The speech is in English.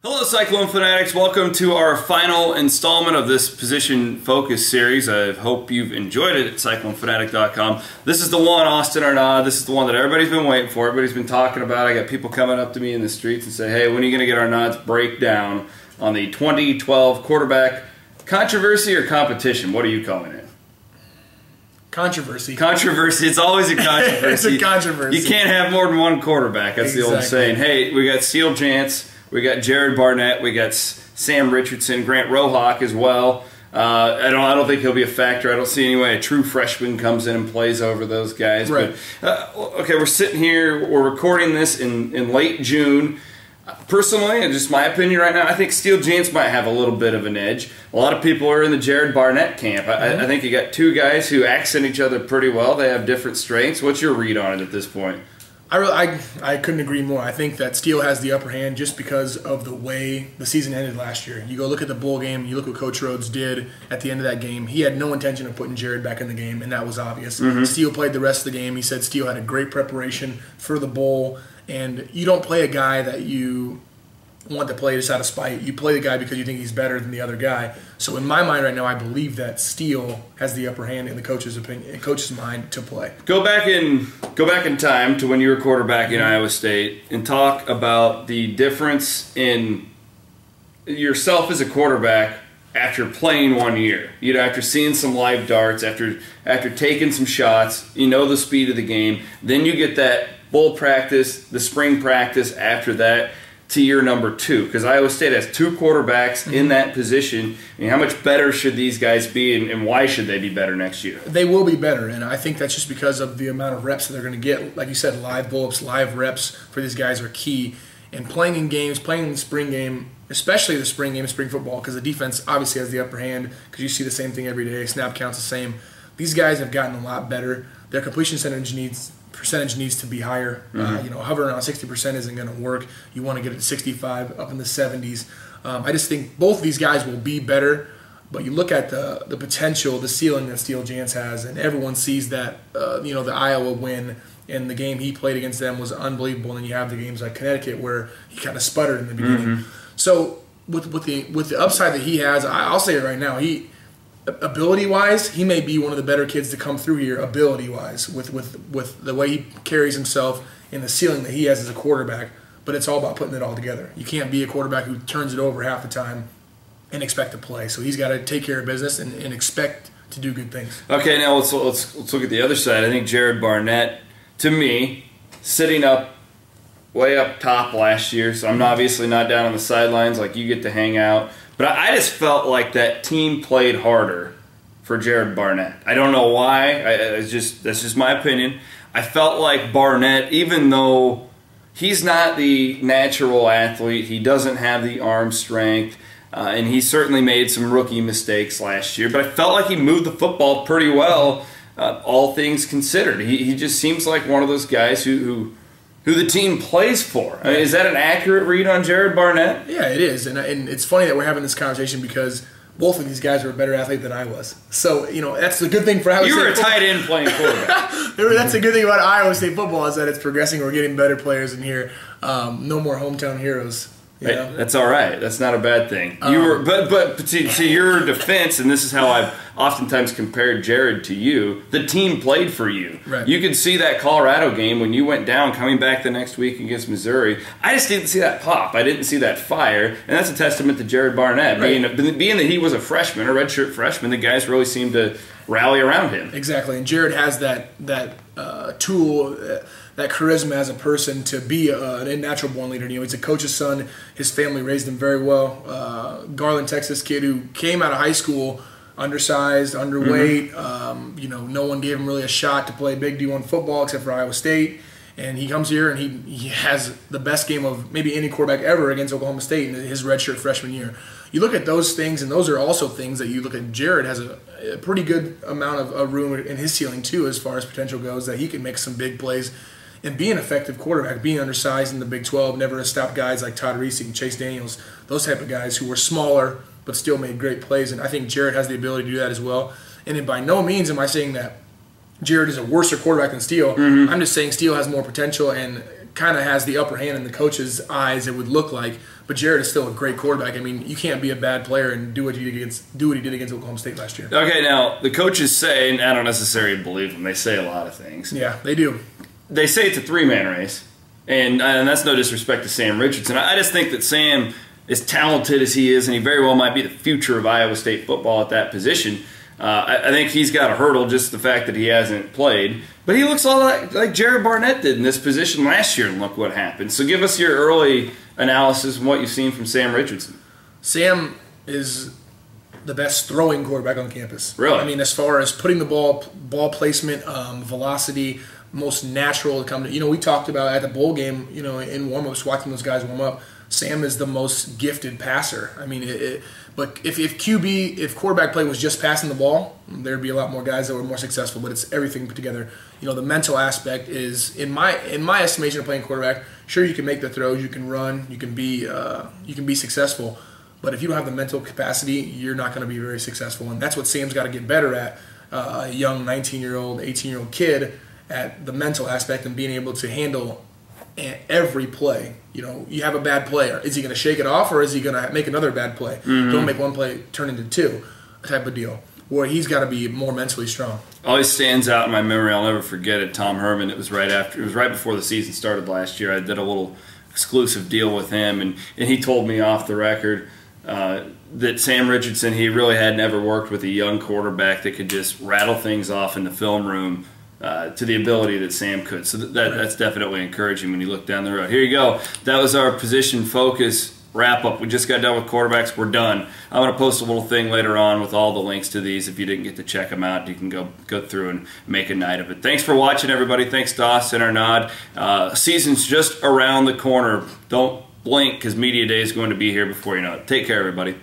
Hello Cyclone Fanatics, welcome to our final installment of this Position Focus series. I hope you've enjoyed it at CycloneFanatic.com. This is the one, Austen Arnaud. This is the one that everybody's been waiting for, everybody's been talking about. I got people coming up to me in the streets and say, hey, when are you going to get Arnaud's breakdown on the 2012 quarterback controversy or competition? What are you calling it? Controversy. Controversy. It's always a controversy. It's a controversy. You can't have more than one quarterback. That's the old saying. Hey, we got Steele Jantz. We got Jared Barnett, we got Sam Richardson, Grant Rohawk as well. I don't think he'll be a factor. I don't see any way a true freshman comes in and plays over those guys. Right. But, okay, we're sitting here, we're recording this in late June. Personally, and just my opinion right now, I think Steele Jantz might have a little bit of an edge. A lot of people are in the Jared Barnett camp. I think you got two guys who accent each other pretty well. They have different strengths. What's your read on it at this point? I couldn't agree more. I think that Steele has the upper hand just because of the way the season ended last year. You go look at the bowl game, you look what Coach Rhodes did at the end of that game. He had no intention of putting Jared back in the game, and that was obvious. Steele played the rest of the game. He said Steele had a great preparation for the bowl, and you don't play a guy that you want to play just out of spite. You play the guy because you think he's better than the other guy. So in my mind right now, I believe that Steele has the upper hand in the coach's opinion, coach's mind to play. Go back in time to when you were quarterback in Iowa State and talk about the difference in yourself as a quarterback after playing 1 year. You know, after seeing some live darts, after taking some shots, you know the speed of the game. Then you get that bowl practice, the spring practice after that, to year number 2, because Iowa State has two quarterbacks in that position. I mean, how much better should these guys be, and why should they be better next year? They will be better, and I think that's just because of the amount of reps that they're going to get. Like you said, live bull-ups, live reps for these guys are key. And playing in games, playing in the spring game, especially the spring game, spring football, because the defense obviously has the upper hand because you see the same thing every day. Snap count's the same. These guys have gotten a lot better. Their completion percentage needs to be higher. You know, hovering around 60% isn't going to work. You want to get it to 65, up in the 70s. I just think both of these guys will be better, but you look at the potential, the ceiling that Steele Jantz has, and everyone sees that, you know, the Iowa win and the game he played against them was unbelievable. And then you have the games like Connecticut where he kind of sputtered in the beginning. So with the upside that he has, I'll say it right now, ability-wise, he may be one of the better kids to come through here, ability-wise, with the way he carries himself and the ceiling that he has as a quarterback. But it's all about putting it all together. You can't be a quarterback who turns it over half the time and expect to play. So he's got to take care of business and expect to do good things. Okay, now let's look at the other side. I think Jared Barnett, to me, sitting up way up top last year, so I'm obviously not down on the sidelines like you get to hang out. But I just felt like that team played harder for Jared Barnett. I don't know why. That's just my opinion. I felt like Barnett, even though he's not the natural athlete, he doesn't have the arm strength, and he certainly made some rookie mistakes last year, but I felt like he moved the football pretty well, all things considered. He just seems like one of those guys who the team plays for. I mean, is that an accurate read on Jared Barnett? Yeah, it is. And it's funny that we're having this conversation because both of these guys are a better athlete than I was. So, you know, that's the good thing for Iowa State. You were a tight end playing quarterback. That's the good thing about Iowa State football is that it's progressing. We're getting better players in here. No more hometown heroes. You know? That's all right. That's not a bad thing. But to your defense, and this is how I've oftentimes compared Jared to you, the team played for you. Right. You could see that Colorado game when you went down, coming back the next week against Missouri. I just didn't see that pop. I didn't see that fire, and that's a testament to Jared Barnett. Right. Being that he was a freshman, a redshirt freshman, the guys really seemed to rally around him. Exactly, and Jared has that tool, that charisma as a person to be a natural born leader. You know, he's a coach's son. His family raised him very well. Garland, Texas kid who came out of high school undersized, underweight. You know, no one gave him really a shot to play big D1 football except for Iowa State. And he comes here and he has the best game of maybe any quarterback ever against Oklahoma State in his redshirt freshman year. You look at those things, and those are also things that you look at. Jared has a pretty good amount of room in his ceiling too, as far as potential goes, that he can make some big plays and be an effective quarterback. Being undersized in the Big 12 never has stopped guys like Todd Reese and Chase Daniels, those type of guys who were smaller but still made great plays. And I think Jared has the ability to do that as well. And by no means am I saying that Jared is a worse quarterback than Steele. I'm just saying Steele has more potential and kind of has the upper hand in the coach's eyes, it would look like. But Jared is still a great quarterback. I mean, you can't be a bad player and do what he did against Oklahoma State last year. Okay, now the coaches say, and I don't necessarily believe them. They say a lot of things. Yeah, they do. They say it's a three-man race, and that's no disrespect to Sam Richardson. I just think that Sam, as talented as he is, and he very well might be the future of Iowa State football at that position. I think he's got a hurdle, just the fact that he hasn't played. But he looks a lot like Jared Barnett did in this position last year, and look what happened. So give us your early analysis of what you've seen from Sam Richardson. Sam is the best throwing quarterback on campus. Really? I mean, as far as putting the ball placement, velocity, most natural to come to. You know, we talked about at the bowl game, you know, in warm-ups, watching those guys warm up, Sam is the most gifted passer. I mean, but if quarterback play was just passing the ball, there'd be a lot more guys that were more successful. But it's everything put together. You know, the mental aspect is, in my estimation of playing quarterback, sure, you can make the throws, you can run, you can be successful. But if you don't have the mental capacity, you're not going to be very successful. And that's what Sam's got to get better at. A young 19-year-old, 18-year-old kid at the mental aspect and being able to handle every play. You know, you have a bad play. Is he going to shake it off, or is he going to make another bad play? Mm-hmm. Don't make one play turn into two, type of deal. Where he's got to be more mentally strong. Always stands out in my memory. I'll never forget it. Tom Herman. It was right before the season started last year. I did a little exclusive deal with him, and he told me off the record that Sam Richardson, he really had never worked with a young quarterback that could just rattle things off in the film room to the ability that Sam could. So that's definitely encouraging when you look down the road. Here you go. That was our position focus wrap-up. We just got done with quarterbacks. We're done. I'm going to post a little thing later on with all the links to these. If you didn't get to check them out, you can go through and make a night of it. Thanks for watching, everybody. Thanks to Austen Arnaud. Season's just around the corner. Don't blink, because Media Day is going to be here before you know it. Take care, everybody.